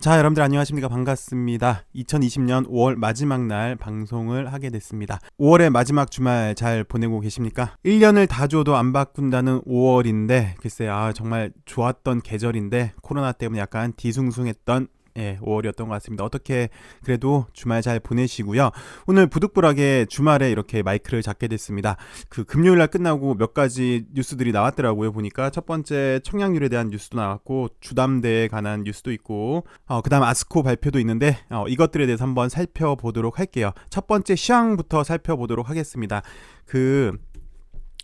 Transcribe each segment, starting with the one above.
자, 여러분들 안녕하십니까? 반갑습니다. 2020년 5월 마지막 날 방송을 하게 됐습니다. 5월의 마지막 주말 잘 보내고 계십니까? 1년을 다 줘도 안 바꾼다는 5월인데 글쎄 정말 좋았던 계절인데 코로나 때문에 약간 뒤숭숭했던 5월이었던 것 같습니다. 어떻게 그래도 주말 잘 보내시고요. 오늘 부득불하게 주말에 이렇게 마이크를 잡게 됐습니다. 그 금요일날 끝나고 몇 가지 뉴스들이 나왔더라고요. 보니까 첫 번째 청약률에 대한 뉴스도 나왔고 주담대에 관한 뉴스도 있고 그 다음 아스코 발표도 있는데 이것들에 대해서 한번 살펴보도록 할게요. 첫 번째 시황부터 살펴보도록 하겠습니다.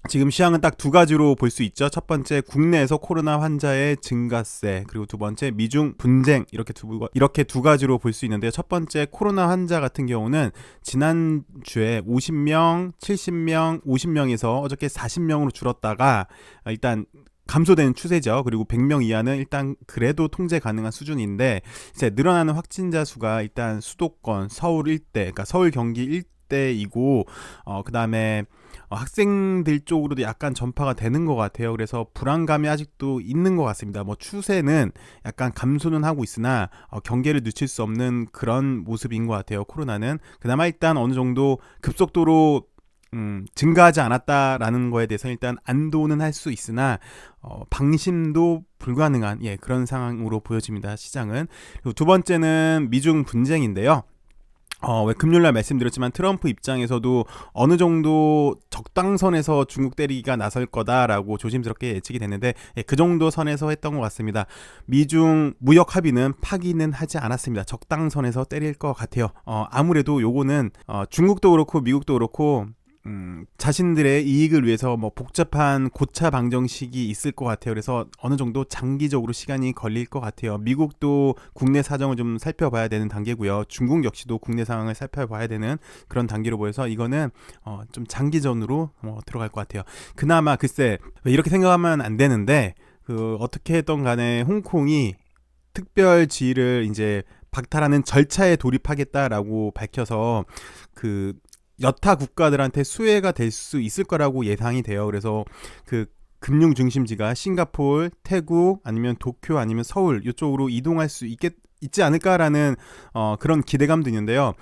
지금 시황은 딱 두 가지로 볼 수 있죠. 첫 번째 국내에서 코로나 환자의 증가세, 그리고 두 번째 미중 분쟁, 이렇게 두 가지로 볼 수 있는데요. 첫 번째 코로나 환자 같은 경우는 지난주에 50명, 70명, 50명에서 어저께 40명으로 줄었다가 일단 감소되는 추세죠. 그리고 100명 이하는 일단 그래도 통제 가능한 수준인데 이제 늘어나는 확진자 수가 일단 수도권, 서울 일대, 그러니까 서울 경기 일대이고 그 다음에 학생들 쪽으로도 약간 전파가 되는 것 같아요. 그래서 불안감이 아직도 있는 것 같습니다. 뭐 추세는 약간 감소는 하고 있으나 경계를 늦출 수 없는 그런 모습인 것 같아요. 코로나는 그나마 일단 어느 정도 급속도로 증가하지 않았다라는 거에 대해서 일단 안도는 할 수 있으나 방심도 불가능한 그런 상황으로 보여집니다. 시장은. 그리고 두 번째는 미중 분쟁인데요. 왜 금요일날 말씀드렸지만 트럼프 입장에서도 어느 정도 적당선에서 중국 때리기가 나설 거다라고 조심스럽게 예측이 됐는데 그 정도 선에서 했던 것 같습니다. 미중 무역 합의는 파기는 하지 않았습니다. 적당선에서 때릴 것 같아요. 아무래도 요거는 중국도 그렇고 미국도 그렇고 자신들의 이익을 위해서 뭐 복잡한 고차 방정식이 있을 것 같아요. 그래서 어느 정도 장기적으로 시간이 걸릴 것 같아요. 미국도 국내 사정을 좀 살펴봐야 되는 단계고요. 중국 역시도 국내 상황을 살펴봐야 되는 그런 단계로 보여서 이거는 좀 장기전으로 들어갈 것 같아요. 그나마 글쎄 이렇게 생각하면 안 되는데 어떻게 했던 간에 홍콩이 특별 지위를 이제 박탈하는 절차에 돌입하겠다라고 밝혀서 여타 국가들한테 수혜가 될 수 있을 거라고 예상이 돼요. 그래서 금융 중심지가 싱가포르, 태국, 아니면 도쿄, 아니면 서울 이쪽으로 이동할 수 있지 않을까라는 그런 기대감도 있는데요.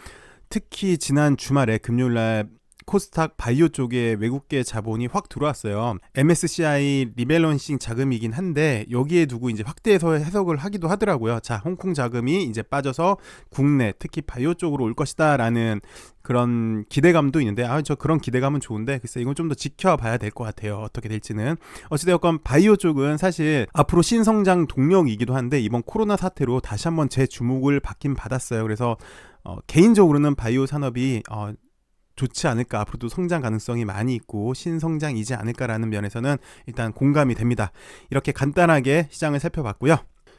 특히 지난 주말에 금요일날 코스닥 바이오 쪽에 외국계 자본이 확 들어왔어요. MSCI 리밸런싱 자금이긴 한데 여기에 두고 이제 확대해서 해석을 하기도 하더라고요. 자, 홍콩 자금이 이제 빠져서 국내 특히 바이오 쪽으로 올 것이다라는 그런 기대감도 있는데 저 그런 기대감은 좋은데 글쎄 이건 좀 더 지켜봐야 될 것 같아요. 어떻게 될지는. 어찌되었건 바이오 쪽은 사실 앞으로 신성장 동력이기도 한데 이번 코로나 사태로 다시 한번 제 주목을 받긴 받았어요. 그래서 개인적으로는 바이오 산업이 좋지 않을까, 앞으로도 성장 가능성이 많이 있고 신성장이지 않을까라는 면에서는 일단 공감이 됩니다. 이렇게 간단하게 시장을 살펴봤고요.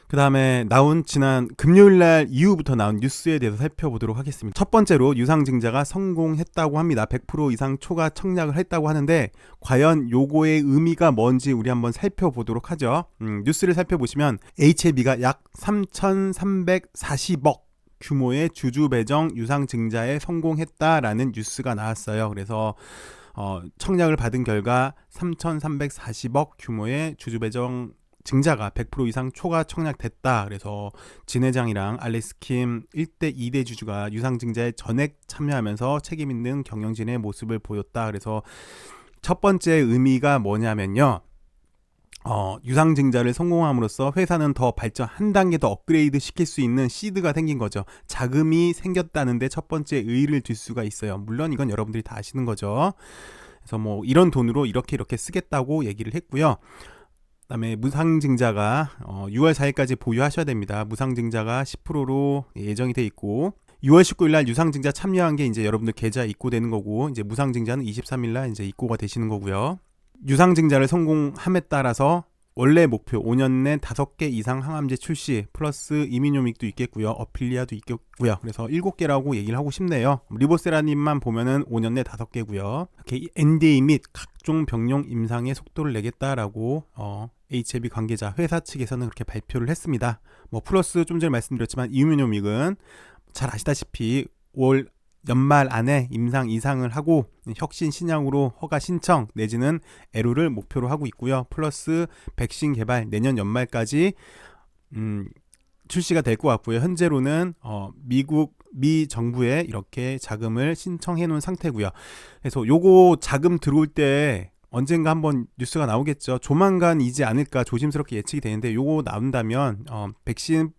그 다음에 지난 금요일날 이후부터 나온 뉴스에 대해서 살펴보도록 하겠습니다. 첫 번째로 유상증자가 성공했다고 합니다. 100% 이상 초과 청약을 했다고 하는데 과연 요거의 의미가 뭔지 우리 한번 살펴보도록 하죠. 뉴스를 살펴보시면 HLB가 약 3,340억 규모의 주주 배정 유상증자에 성공했다라는 뉴스가 나왔어요. 그래서 청약을 받은 결과 3,340억 규모의 주주 배정 증자가 100% 이상 초과 청약됐다. 그래서 진 회장이랑 알렉스킴 1대 2대 주주가 유상증자에 전액 참여하면서 책임있는 경영진의 모습을 보였다. 그래서 첫 번째 의미가 뭐냐면요, 유상증자를 성공함으로써 회사는 더 발전 한 단계 더 업그레이드 시킬 수 있는 시드가 생긴 거죠. 자금이 생겼다는데 첫 번째 의의를 둘 수가 있어요. 물론 이건 여러분들이 다 아시는 거죠. 그래서 뭐 이런 돈으로 이렇게 쓰겠다고 얘기를 했고요. 그다음에 무상증자가 6월 4일까지 보유하셔야 됩니다. 무상증자가 10%로 예정이 돼 있고 6월 19일 날 유상증자 참여한 게 이제 여러분들 계좌에 입고되는 거고 이제 무상증자는 23일 날 이제 입고가 되시는 거고요. 유상증자를 성공함에 따라서 원래 목표 5년 내 5개 이상 항암제 출시 플러스 이민요믹도 있겠고요. 어필리아도 있겠고요. 그래서 7개라고 얘기를 하고 싶네요. 리보세라님만 보면은 5년 내 5개고요. 이렇게 NDA 및 각종 병용 임상의 속도를 내겠다라고 HLB 관계자 회사 측에서는 그렇게 발표를 했습니다. 뭐 플러스 좀 전에 말씀드렸지만 이민요믹은 잘 아시다시피 올 연말 안에 임상 이상을 하고 혁신 신약으로 허가 신청 내지는 애루를 목표로 하고 있고요. 플러스 백신 개발 내년 연말까지 출시가 될 것 같고요. 현재로는 미 정부에 이렇게 자금을 신청해 놓은 상태고요. 그래서 요거 자금 들어올 때 언젠가 한번 뉴스가 나오겠죠. 조만간이지 않을까 조심스럽게 예측이 되는데, 요거 나온다면 백신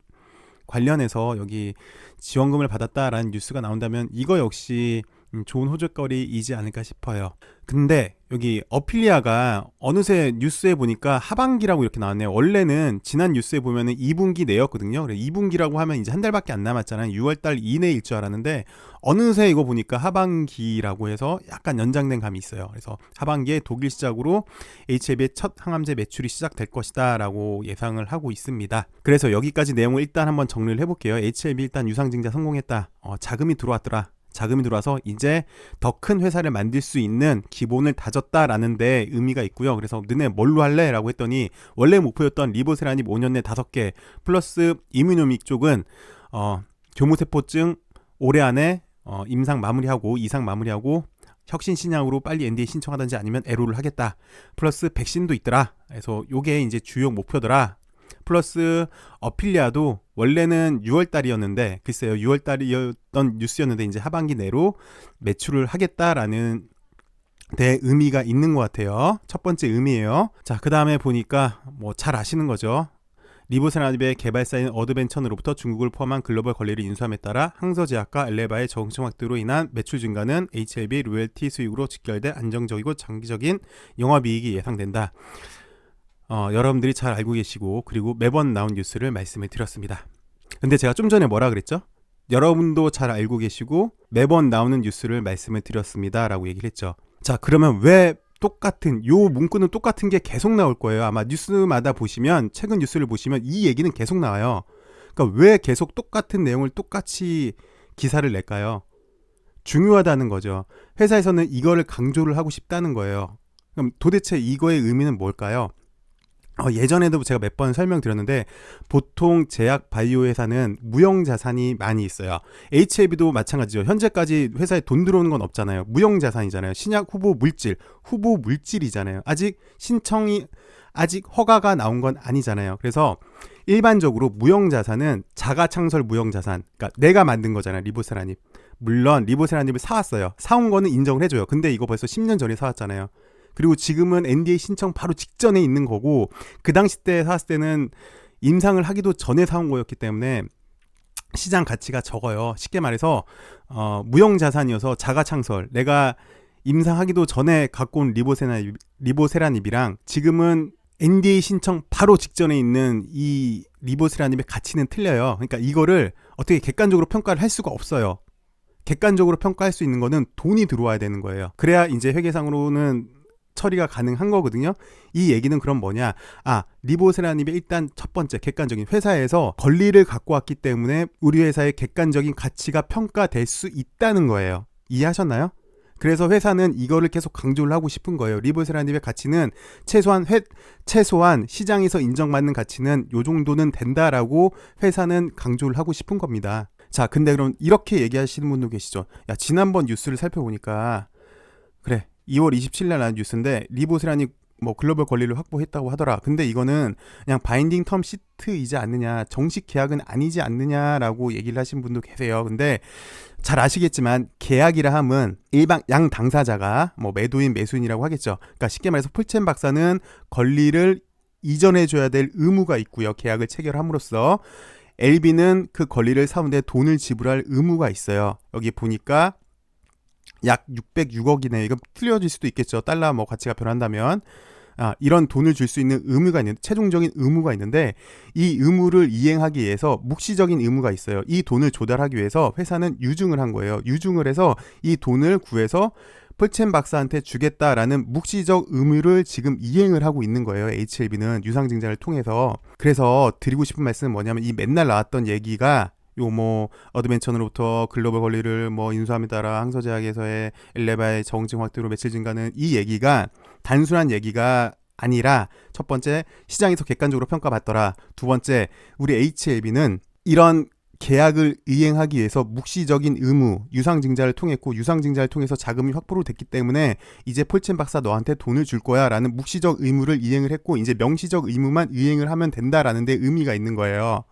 관련해서 여기 지원금을 받았다라는 뉴스가 나온다면 이거 역시 좋은 호재거리이지 않을까 싶어요. 근데 여기 어필리아가 어느새 뉴스에 보니까 하반기라고 이렇게 나왔네요. 원래는 지난 뉴스에 보면은 2분기 내였거든요. 그래 2분기라고 하면 이제 한 달밖에 안 남았잖아요. 6월달 이내일 줄 알았는데 어느새 이거 보니까 하반기라고 해서 약간 연장된 감이 있어요. 그래서 하반기에 독일 시작으로 HLB의 첫 항암제 매출이 시작될 것이다 라고 예상을 하고 있습니다. 그래서 여기까지 내용을 일단 한번 정리를 해볼게요. HLB 일단 유상증자 성공했다. 자금이 들어왔더라. 자금이 들어와서 이제 더 큰 회사를 만들 수 있는 기본을 다졌다라는 데 의미가 있고요. 그래서 너네 뭘로 할래? 라고 했더니 원래 목표였던 리보세라닙 5년 내 5개 플러스 이뮤노믹 쪽은 교무세포증 올해 안에 임상 마무리하고 이상 마무리하고 혁신 신약으로 빨리 NDA 신청하든지 아니면 애로를 하겠다. 플러스 백신도 있더라. 그래서 요게 이제 주요 목표더라. 플러스 어필리아도 원래는 6월달이었는데 글쎄요 6월달이었던 뉴스였는데 이제 하반기 내로 매출을 하겠다라는 데 의미가 있는 것 같아요. 첫 번째 의미예요. 자, 그 다음에 보니까 뭐 잘 아시는 거죠. 리보세라닙의 개발사인 어드벤처로부터 중국을 포함한 글로벌 권리를 인수함에 따라 항서제약과 엘레바의 정청 확대로 인한 매출 증가는 HLB 로열티 수익으로 직결돼 안정적이고 장기적인 영업이익이 예상된다. 여러분들이 잘 알고 계시고 그리고 매번 나온 뉴스를 말씀을 드렸습니다. 근데 제가 좀 전에 뭐라 그랬죠? 여러분도 잘 알고 계시고 매번 나오는 뉴스를 말씀을 드렸습니다 라고 얘기를 했죠. 자, 그러면 왜 똑같은 요 문구는 똑같은 게 계속 나올 거예요. 아마 뉴스마다 보시면 최근 뉴스를 보시면 이 얘기는 계속 나와요. 그러니까 왜 계속 똑같은 내용을 똑같이 기사를 낼까요? 중요하다는 거죠. 회사에서는 이거를 강조를 하고 싶다는 거예요. 그럼 도대체 이거의 의미는 뭘까요? 예전에도 제가 몇 번 설명드렸는데 보통 제약 바이오 회사는 무형자산이 많이 있어요. HLB도 마찬가지죠. 현재까지 회사에 돈 들어오는 건 없잖아요. 무형자산이잖아요. 신약 후보 물질이잖아요. 아직 허가가 나온 건 아니잖아요. 그래서 일반적으로 무형자산은 자가창설 무형자산, 그러니까 내가 만든 거잖아요. 리보세라닙. 물론 리보세라닙을 사왔어요. 사온 거는 인정을 해줘요. 근데 이거 벌써 10년 전에 사왔잖아요. 그리고 지금은 NDA 신청 바로 직전에 있는 거고 그 당시 때 사왔을 때는 임상을 하기도 전에 사온 거였기 때문에 시장 가치가 적어요. 쉽게 말해서 무형자산이어서 자가창설, 내가 임상하기도 전에 갖고 온 리보세라닙이랑 지금은 NDA 신청 바로 직전에 있는 이 리보세라닙의 가치는 틀려요. 그러니까 이거를 어떻게 객관적으로 평가를 할 수가 없어요. 객관적으로 평가할 수 있는 거는 돈이 들어와야 되는 거예요. 그래야 이제 회계상으로는 처리가 가능한 거거든요. 이 얘기는 그럼 뭐냐? 리보세라닙의 일단 첫 번째 객관적인, 회사에서 권리를 갖고 왔기 때문에 우리 회사의 객관적인 가치가 평가될 수 있다는 거예요. 이해하셨나요? 그래서 회사는 이거를 계속 강조를 하고 싶은 거예요. 리보세라닙의 가치는 최소한 시장에서 인정받는 가치는 요 정도는 된다라고 회사는 강조를 하고 싶은 겁니다. 자, 근데 그럼 이렇게 얘기하시는 분도 계시죠. 야, 지난번 뉴스를 살펴보니까 그래 2월 27일 날 나온 뉴스인데 리보세라닙 뭐 글로벌 권리를 확보했다고 하더라. 근데 이거는 그냥 바인딩 텀 시트이지 않느냐, 정식 계약은 아니지 않느냐라고 얘기를 하신 분도 계세요. 근데 잘 아시겠지만 계약이라 함은 양 당사자가 뭐 매도인 매수인이라고 하겠죠. 그러니까 쉽게 말해서 폴첸 박사는 권리를 이전해줘야 될 의무가 있고요. 계약을 체결함으로써 LB는 그 권리를 사는데 돈을 지불할 의무가 있어요. 여기 보니까 약 606억이네. 이거 틀려질 수도 있겠죠. 달러 뭐 가치가 변한다면. 이런 돈을 줄 수 있는 의무가 있는, 최종적인 의무가 있는데 이 의무를 이행하기 위해서 묵시적인 의무가 있어요. 이 돈을 조달하기 위해서 회사는 유증을 한 거예요. 유증을 해서 이 돈을 구해서 폴첸 박사한테 주겠다라는 묵시적 의무를 지금 이행을 하고 있는 거예요. HLB는 유상증자를 통해서. 그래서 드리고 싶은 말씀은 뭐냐면 이 맨날 나왔던 얘기가 어드벤처로부터 글로벌 권리를 인수함에 따라 항서제약에서의 엘레바의 정증 확대로 매출 증가는 이 얘기가 단순한 얘기가 아니라 첫 번째 시장에서 객관적으로 평가받더라. 두 번째 우리 HLB는 이런 계약을 이행하기 위해서 묵시적인 의무, 유상증자를 통했고 유상증자를 통해서 자금이 확보로 됐기 때문에 이제 폴첸 박사 너한테 돈을 줄 거야 라는 묵시적 의무를 이행을 했고 이제 명시적 의무만 이행을 하면 된다라는 데 의미가 있는 거예요.